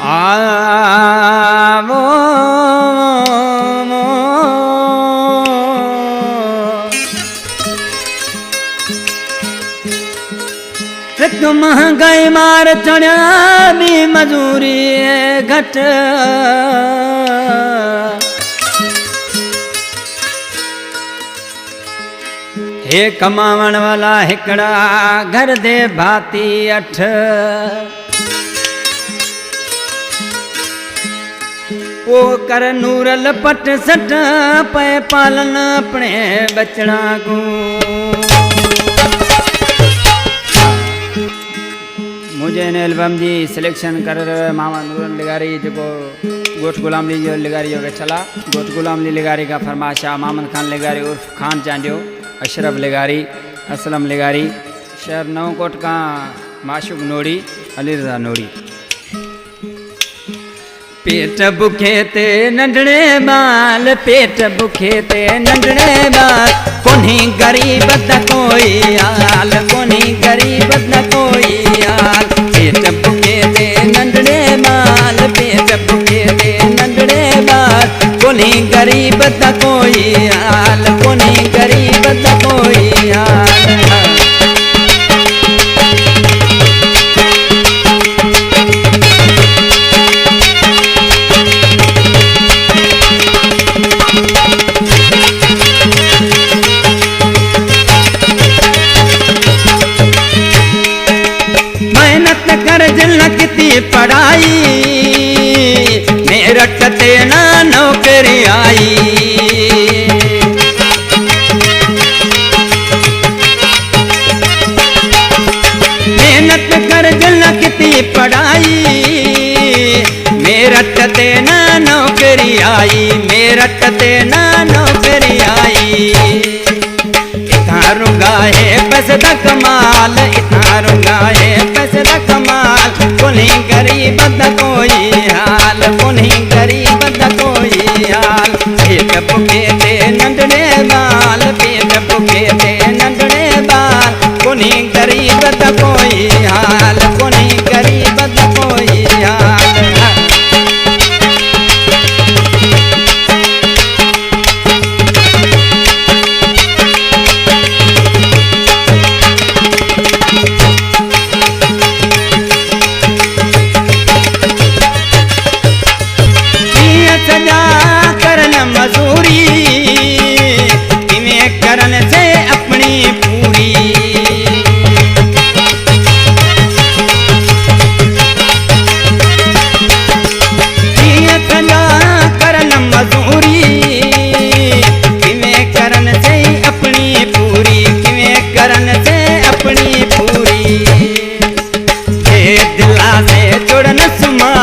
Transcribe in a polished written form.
आवो महंगाई मार चढ़िया भी मजूरी घट हे कमावण वाला हिकड़ा घर दे भाती अठ वो कर नूरल पट सट पे पालन अपने बचड़ा को मुझे इन एल्बम जी सिलेक्शन कर मामा नूरन लिगारी जो गोट गुलाम ली जो लिगारी जो चला गोट गुलाम ली लिगारी का फरमाशा मामद खान लिगारी उर्फ खान चांडियो अशरफ लिगारी असलम लिगारी शहर नवकोट का माशुक नोड़ी अली रजा नोड़ी पेट बुखे ते नंढड़े बाल पेट बुखे ते नंढड़े बाल कोनी गरीब द कोई हाल कोनी गरीब द कोई हाल पेट बुखे ते नंढड़े बाल पेट बुखे ते नंढड़े बाल कोनी गरीब द कोई हाल कोनी गरीब द कोई हाल पढ़ाई मेरठ ते ना नौकरी आई मेहनत कर जल किती पढ़ाई मेरठ ते ना नौकरी आई मेरठ ते ना नौकरी आई इतना रुंगा है पैसे दा कमाल इतना रुंगा है पैसे दा कमाल कोनी गरीब द कोई हाल कोनी गरीब द कोई हाल पेट बुखे ते नंढड़े बाल पेट बुखे ते नंढड़े बाल कोनी गरीब द कोई हाल कोनी गरीब द कोई हाल दिला से जुड़न सुमा